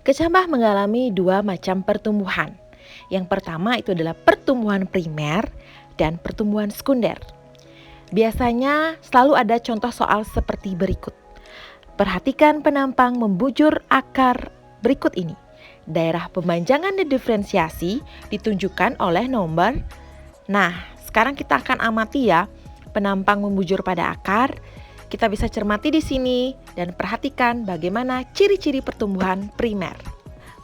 Kecambah mengalami dua macam pertumbuhan. Yang pertama itu adalah pertumbuhan primer dan pertumbuhan sekunder. Biasanya selalu ada contoh soal seperti berikut. Perhatikan penampang membujur akar berikut ini. Daerah pemanjangan dan diferensiasi ditunjukkan oleh nomor. Nah, sekarang kita akan amati ya penampang membujur pada akar. Kita bisa cermati di sini dan perhatikan bagaimana ciri-ciri pertumbuhan primer.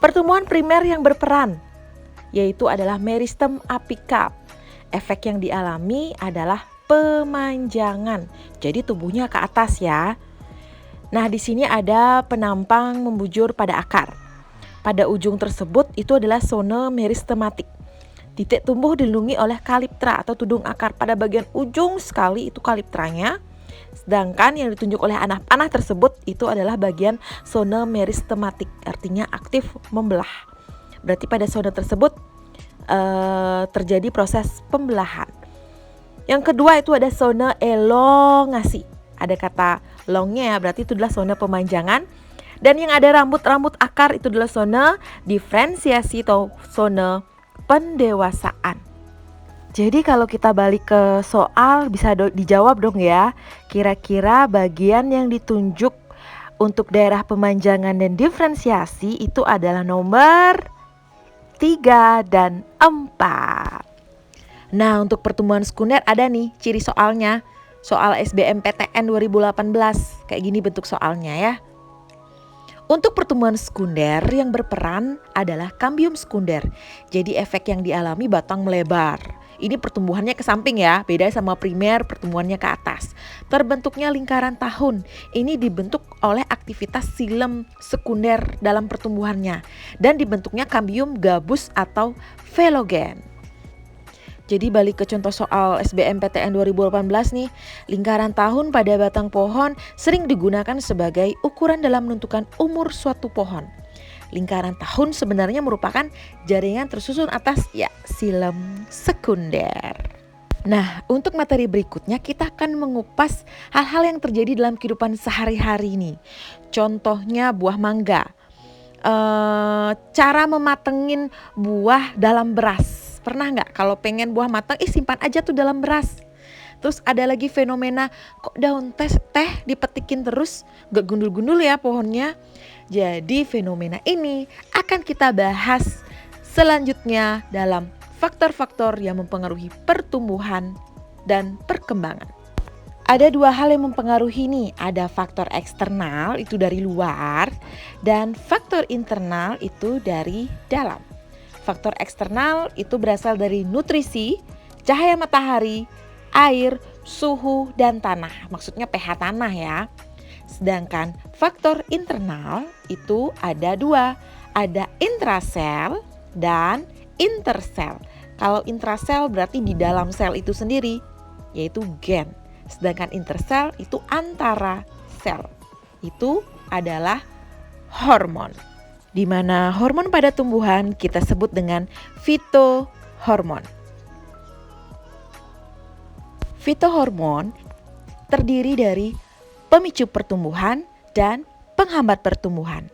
Pertumbuhan primer yang berperan yaitu adalah meristem apikal. Efek yang dialami adalah pemanjangan. Jadi tumbuhnya ke atas ya. Nah, di sini ada penampang membujur pada akar. Pada ujung tersebut itu adalah zona meristematik. Titik tumbuh dilindungi oleh kaliptra atau tudung akar. Pada bagian ujung sekali itu kaliptranya. Sedangkan yang ditunjuk oleh anak panah tersebut itu adalah bagian zona meristematik, artinya aktif membelah. Berarti pada zona tersebut terjadi proses pembelahan. Yang kedua itu ada zona elongasi. Ada kata longnya ya, berarti itu adalah zona pemanjangan. Dan yang ada rambut-rambut akar itu adalah zona diferensiasi atau zona pendewasaan. Jadi kalau kita balik ke soal bisa dijawab dong ya. Kira-kira bagian yang ditunjuk untuk daerah pemanjangan dan diferensiasi itu adalah nomor 3 dan 4. Nah, untuk pertumbuhan sekunder ada nih ciri soalnya. Soal SBMPTN 2018. Kayak gini bentuk soalnya ya. Untuk pertumbuhan sekunder yang berperan adalah kambium sekunder. Jadi efek yang dialami batang melebar. Ini pertumbuhannya ke samping ya, beda sama primer pertumbuhannya ke atas. Terbentuknya lingkaran tahun. Ini dibentuk oleh aktivitas silem sekunder dalam pertumbuhannya. Dan dibentuknya kambium gabus atau velogen. Jadi balik ke contoh soal SBMPTN 2018 nih, lingkaran tahun pada batang pohon sering digunakan sebagai ukuran dalam menentukan umur suatu pohon. Lingkaran tahun sebenarnya merupakan jaringan tersusun atas silem sekunder. Nah, untuk materi berikutnya kita akan mengupas hal-hal yang terjadi dalam kehidupan sehari-hari nih. Contohnya buah mangga. Cara mematengin buah dalam beras. Pernah nggak kalau pengen buah matang, simpan aja tuh dalam beras. Terus ada lagi fenomena kok daun teh dipetikin terus, gak gundul-gundul ya pohonnya. Jadi fenomena ini akan kita bahas selanjutnya dalam faktor-faktor yang mempengaruhi pertumbuhan dan perkembangan. Ada dua hal yang mempengaruhi nih, ada faktor eksternal itu dari luar dan faktor internal itu dari dalam. Faktor eksternal itu berasal dari nutrisi, cahaya matahari, air, suhu, dan tanah. Maksudnya pH tanah ya. Sedangkan faktor internal itu ada dua. Ada intrasel dan intersel. Kalau intrasel berarti di dalam sel itu sendiri, yaitu gen. Sedangkan intersel itu antara sel. Itu adalah hormon. Di mana hormon pada tumbuhan kita sebut dengan fitohormon. Fitohormon terdiri dari pemicu pertumbuhan dan penghambat pertumbuhan.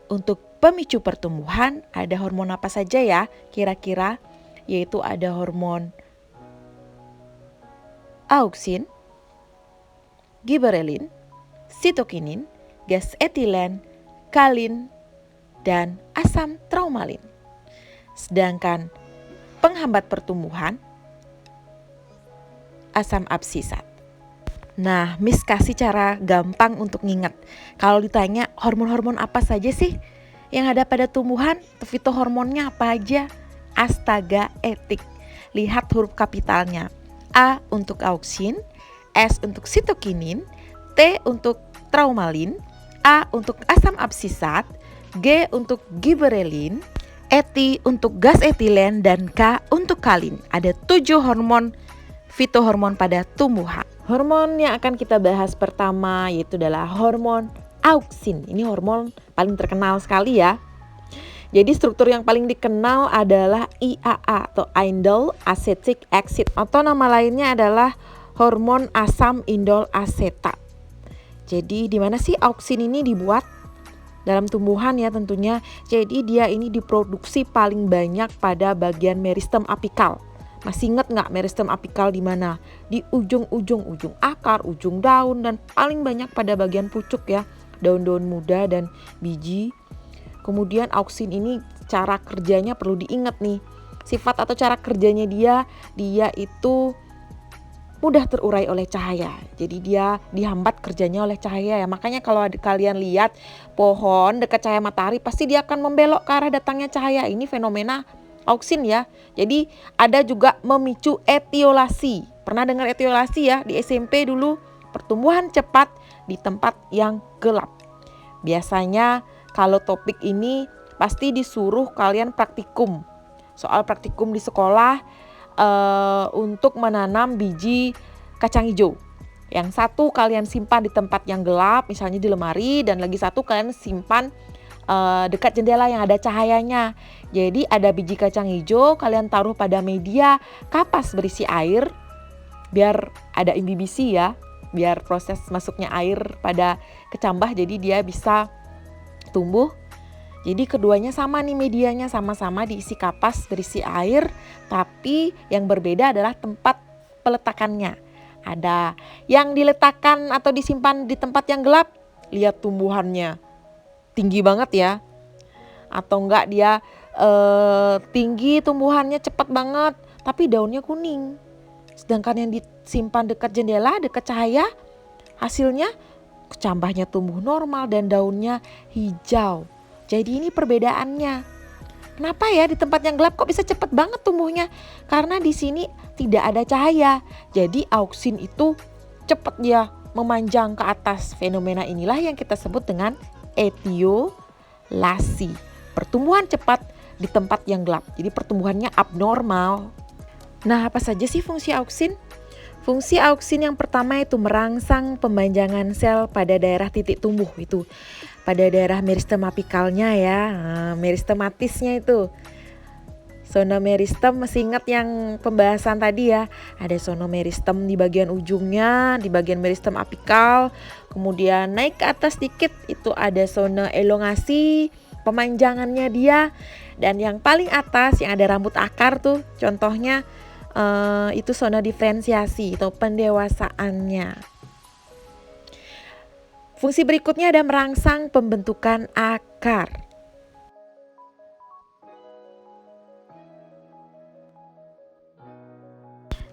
Untuk pemicu pertumbuhan ada hormon apa saja ya kira-kira? Yaitu ada hormon auksin, giberelin, sitokinin, gas etilen, kalin, dan asam traumalin. Sedangkan penghambat pertumbuhan asam absisat. Nah, Miss kasih cara gampang untuk nginget. Kalau ditanya hormon-hormon apa saja sih yang ada pada tumbuhan, fitohormonnya apa aja? Astaga etik. Lihat huruf kapitalnya. A untuk auksin, S untuk sitokinin, T untuk traumalin, A untuk asam absisat, G untuk giberelin, Eti untuk gas etilen, dan K untuk kalin. Ada 7 hormon fitohormon pada tumbuhan. Hormon yang akan kita bahas pertama yaitu adalah hormon auksin. Ini hormon paling terkenal sekali ya. Jadi struktur yang paling dikenal adalah IAA atau indole acetic acid atau nama lainnya adalah hormon asam indol asetat. Jadi di mana sih auksin ini dibuat? dalam tumbuhan ya tentunya. Jadi dia ini diproduksi paling banyak pada bagian meristem apikal. Masih ingat nggak meristem apikal di mana? Di ujung akar, ujung daun, dan paling banyak pada bagian pucuk ya, daun-daun muda dan biji. Kemudian auksin ini cara kerjanya perlu diingat nih. Sifat atau cara kerjanya dia itu mudah terurai oleh cahaya. Jadi dia dihambat kerjanya oleh cahaya ya. Makanya kalau kalian lihat pohon dekat cahaya matahari pasti dia akan membelok ke arah datangnya cahaya. Ini fenomena auksin ya. Jadi ada juga memicu etiolasi. Pernah dengar etiolasi ya di SMP dulu? Pertumbuhan cepat di tempat yang gelap. Biasanya kalau topik ini pasti disuruh kalian praktikum. Soal praktikum di sekolah untuk menanam biji kacang hijau. Yang satu kalian simpan di tempat yang gelap, misalnya di lemari, dan lagi satu kalian simpan dekat jendela yang ada cahayanya. Jadi ada biji kacang hijau, kalian taruh pada media kapas berisi air, biar ada imbibisi ya, biar proses masuknya air pada kecambah, jadi dia bisa tumbuh. Jadi keduanya sama nih, medianya sama-sama diisi kapas berisi air, tapi yang berbeda adalah tempat peletakannya. Ada yang diletakkan atau disimpan di tempat yang gelap, lihat tumbuhannya tinggi banget ya. Atau enggak dia tinggi tumbuhannya cepat banget, tapi daunnya kuning. Sedangkan yang disimpan dekat jendela, dekat cahaya, hasilnya kecambahnya tumbuh normal dan daunnya hijau. Jadi ini perbedaannya. Kenapa ya di tempat yang gelap kok bisa cepat banget tumbuhnya? Karena di sini tidak ada cahaya. Jadi auksin itu cepat dia memanjang ke atas. Fenomena inilah yang kita sebut dengan etiolasi. Pertumbuhan cepat di tempat yang gelap. Jadi pertumbuhannya abnormal. Nah, apa saja sih fungsi auksin? Fungsi auksin yang pertama itu merangsang pemanjangan sel pada daerah titik tumbuh, itu pada daerah meristem apikalnya ya, meristematisnya itu. Zona meristem, masih ingat yang pembahasan tadi ya, ada zona meristem di bagian ujungnya, di bagian meristem apikal. Kemudian naik ke atas dikit itu ada zona elongasi, pemanjangannya dia. Dan yang paling atas yang ada rambut akar tuh contohnya itu zona diferensiasi atau pendewasaannya. Fungsi berikutnya ada merangsang pembentukan akar.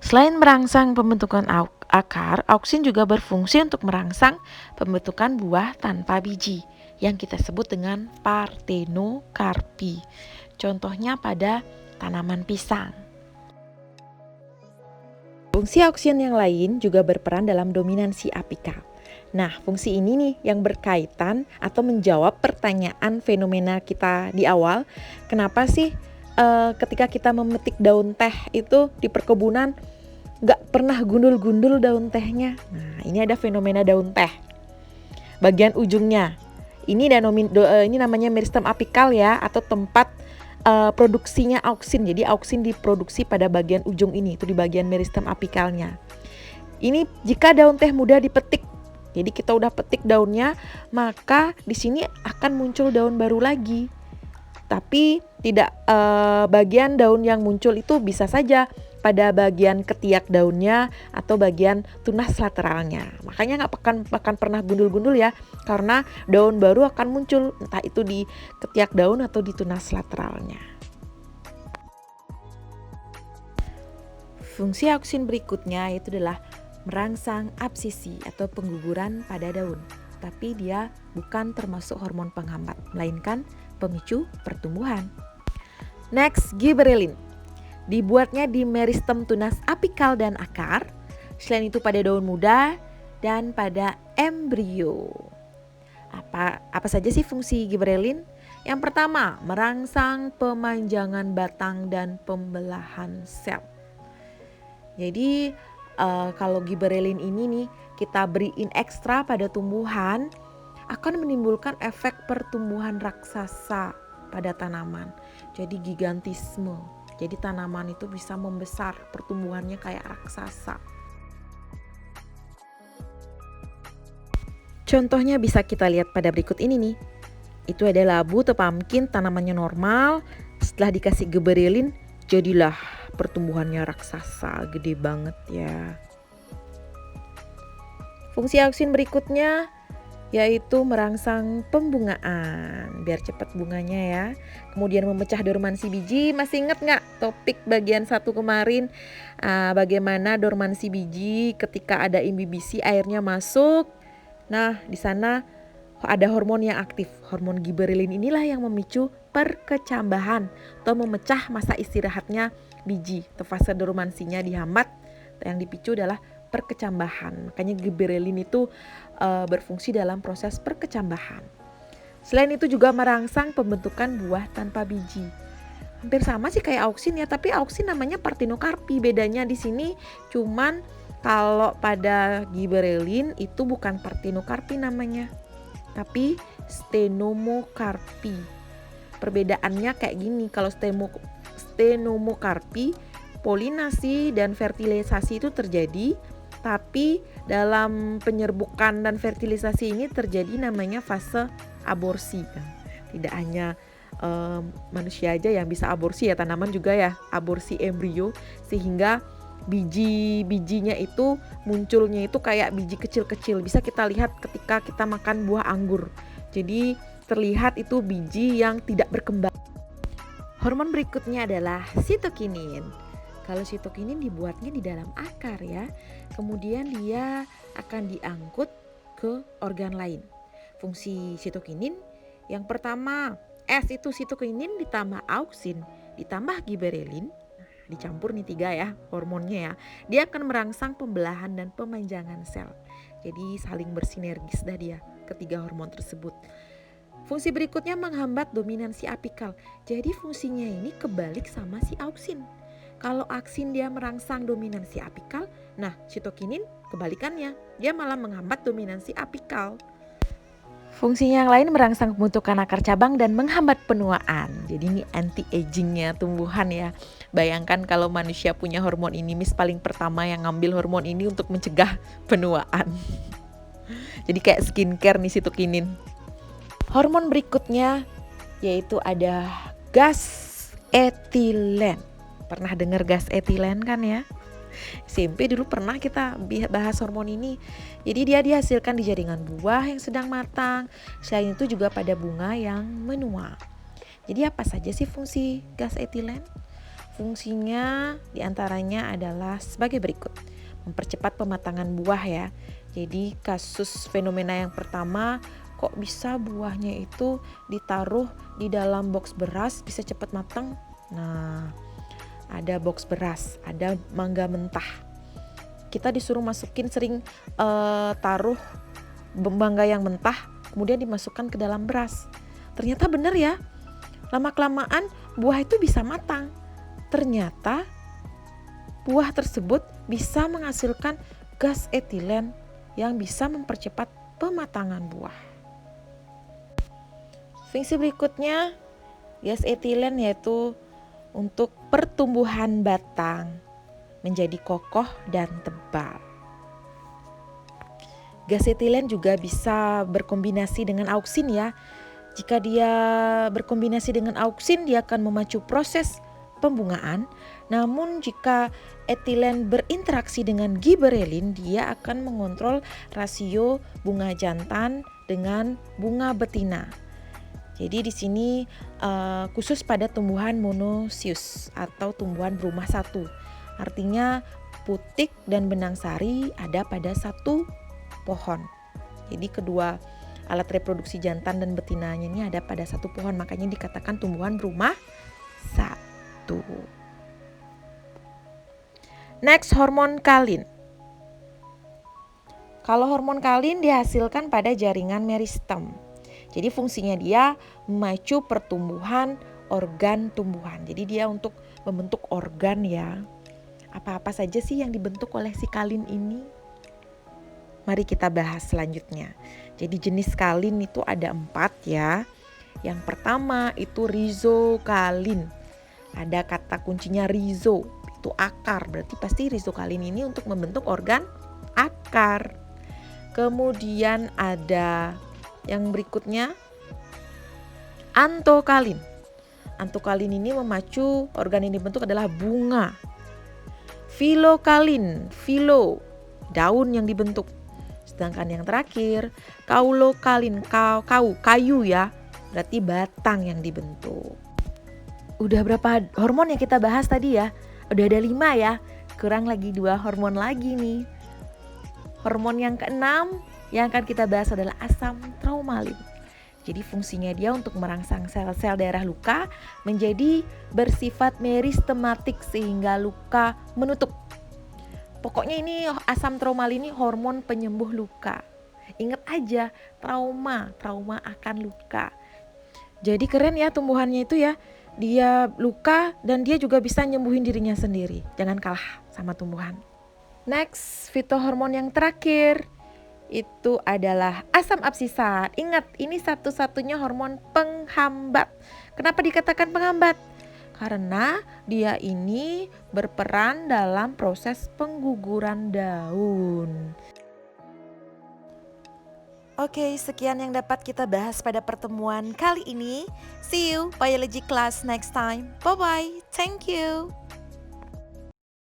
Selain merangsang pembentukan akar, auksin juga berfungsi untuk merangsang pembentukan buah tanpa biji yang kita sebut dengan partenokarpi. Contohnya pada tanaman pisang. Fungsi auksin yang lain juga berperan dalam dominansi apikal. Nah, fungsi ini nih yang berkaitan atau menjawab pertanyaan fenomena kita di awal. Kenapa sih ketika kita memetik daun teh itu di perkebunan gak pernah gundul-gundul daun tehnya? Nah, ini ada fenomena daun teh. Bagian ujungnya. Ini namanya meristem apikal ya, atau tempat produksinya auksin. Jadi auksin diproduksi pada bagian ujung ini, itu di bagian meristem apikalnya. Ini jika daun teh muda dipetik, jadi kita udah petik daunnya, maka di sini akan muncul daun baru lagi. Tapi tidak bagian daun yang muncul itu bisa saja pada bagian ketiak daunnya atau bagian tunas lateralnya. Makanya nggak akan pernah gundul-gundul ya, karena daun baru akan muncul entah itu di ketiak daun atau di tunas lateralnya. Fungsi auksin berikutnya itu adalah merangsang absisi atau pengguguran pada daun. Tapi dia bukan termasuk hormon penghambat, melainkan pemicu pertumbuhan. Next, giberellin. Dibuatnya di meristem tunas apikal dan akar, selain itu pada daun muda dan pada embrio. Apa saja sih fungsi giberellin? Yang pertama, merangsang pemanjangan batang dan pembelahan sel. Jadi kalau giberellin ini nih kita beriin ekstra pada tumbuhan, akan menimbulkan efek pertumbuhan raksasa pada tanaman. Jadi gigantisme. Jadi tanaman itu bisa membesar, pertumbuhannya kayak raksasa. Contohnya bisa kita lihat pada berikut ini nih. Itu ada labu atau pumpkin, tanamannya normal. Setelah dikasih gibberellin, jadilah pertumbuhannya raksasa, gede banget ya. Fungsi auksin berikutnya yaitu merangsang pembungaan biar cepat bunganya ya. Kemudian memecah dormansi biji. Masih ingat nggak topik bagian 1 kemarin, bagaimana dormansi biji ketika ada imbibisi airnya masuk. Nah, di sana ada hormon yang aktif. Hormon gibberellin inilah yang memicu perkecambahan atau memecah masa istirahatnya biji. Atau fase dormansinya dihambat. Yang dipicu adalah perkecambahan. Makanya gibberellin itu berfungsi dalam proses perkecambahan. Selain itu juga merangsang pembentukan buah tanpa biji. Hampir sama sih kayak auksin ya, tapi auksin namanya partenokarpi. Bedanya di sini cuman kalau pada gibberellin itu bukan partenokarpi namanya, tapi stenomokarpi. Perbedaannya kayak gini, kalau stenomokarpi polinasi dan fertilisasi itu terjadi, tapi dalam penyerbukan dan fertilisasi ini terjadi namanya fase aborsi. Tidak hanya manusia aja yang bisa aborsi ya, tanaman juga ya, aborsi embrio, sehingga biji-bijinya itu munculnya itu kayak biji kecil-kecil. Bisa kita lihat ketika kita makan buah anggur. Jadi terlihat itu biji yang tidak berkembang. Hormon berikutnya adalah sitokinin. Kalau sitokinin dibuatnya di dalam akar ya. Kemudian dia akan diangkut ke organ lain. Fungsi sitokinin yang pertama, S itu sitokinin ditambah auksin ditambah gibberellin. Dicampur nih 3 ya hormonnya ya. Dia akan merangsang pembelahan dan pemanjangan sel. Jadi saling bersinergis dah dia ketiga hormon tersebut. Fungsi berikutnya menghambat dominansi apikal. Jadi fungsinya ini kebalik sama si auksin. Kalau auksin dia merangsang dominansi apikal, nah sitokinin kebalikannya, dia malah menghambat dominansi apikal. Fungsinya yang lain merangsang pembentukan akar cabang dan menghambat penuaan. Jadi ini anti-agingnya tumbuhan ya. Bayangkan kalau manusia punya hormon ini, paling pertama yang ngambil hormon ini untuk mencegah penuaan. Jadi kayak skincare nih sitokinin. Hormon berikutnya yaitu ada gas etilen. Pernah dengar gas etilen kan ya? SMP dulu pernah kita bahas hormon ini. Jadi dia dihasilkan di jaringan buah yang sedang matang. Selain itu juga pada bunga yang menua. Jadi apa saja sih fungsi gas etilen? Fungsinya diantaranya adalah sebagai berikut. Mempercepat pematangan buah ya. Jadi kasus fenomena yang pertama, kok bisa buahnya itu ditaruh di dalam box beras bisa cepat matang? Nah, ada box beras, ada mangga mentah. Kita disuruh masukin sering taruh mangga yang mentah, kemudian dimasukkan ke dalam beras. Ternyata benar ya, lama-kelamaan buah itu bisa matang. Ternyata buah tersebut bisa menghasilkan gas etilen yang bisa mempercepat pematangan buah. Fungsi berikutnya gas etilen yaitu untuk pertumbuhan batang menjadi kokoh dan tebal. Gas etilen juga bisa berkombinasi dengan auksin ya. Jika dia berkombinasi dengan auksin, dia akan memacu proses pembungaan. Namun jika etilen berinteraksi dengan gibberellin, dia akan mengontrol rasio bunga jantan dengan bunga betina. Jadi di sini khusus pada tumbuhan monoecious atau tumbuhan berumah satu. Artinya putik dan benang sari ada pada satu pohon. Jadi kedua alat reproduksi jantan dan betinanya ini ada pada satu pohon. Makanya dikatakan tumbuhan berumah satu. Next, hormon kalin. Kalau hormon kalin dihasilkan pada jaringan meristem. Jadi fungsinya dia memacu pertumbuhan organ tumbuhan. Jadi dia untuk membentuk organ ya. Apa-apa saja sih yang dibentuk oleh si kalin ini? Mari kita bahas selanjutnya. Jadi jenis kalin itu ada 4 ya. Yang pertama itu rizokalin. Ada kata kuncinya rizo, itu akar. Berarti pasti rizokalin ini untuk membentuk organ akar. Kemudian ada yang berikutnya Antokalin. Antokalin ini memacu, organ yang dibentuk adalah bunga. Filokalin, filo, daun yang dibentuk. Sedangkan yang terakhir, kaulokalin, kayu ya, berarti batang yang dibentuk. Udah berapa hormon yang kita bahas tadi ya? Udah ada 5 ya, kurang lagi 2 hormon lagi nih. Hormon yang keenam yang akan kita bahas adalah asam traumalin. Jadi fungsinya dia untuk merangsang sel-sel daerah luka menjadi bersifat meristematik sehingga luka menutup. Pokoknya ini asam traumalin ini hormon penyembuh luka. Ingat aja, trauma akan luka. Jadi keren ya tumbuhannya itu ya. Dia luka dan dia juga bisa nyembuhin dirinya sendiri. Jangan kalah sama tumbuhan. Next, fitohormon yang terakhir itu adalah asam absisat. Ingat, ini satu-satunya hormon penghambat. Kenapa dikatakan penghambat? Karena dia ini berperan dalam proses pengguguran daun. Oke, sekian yang dapat kita bahas pada pertemuan kali ini. See you biology class next time. Bye-bye. Thank you.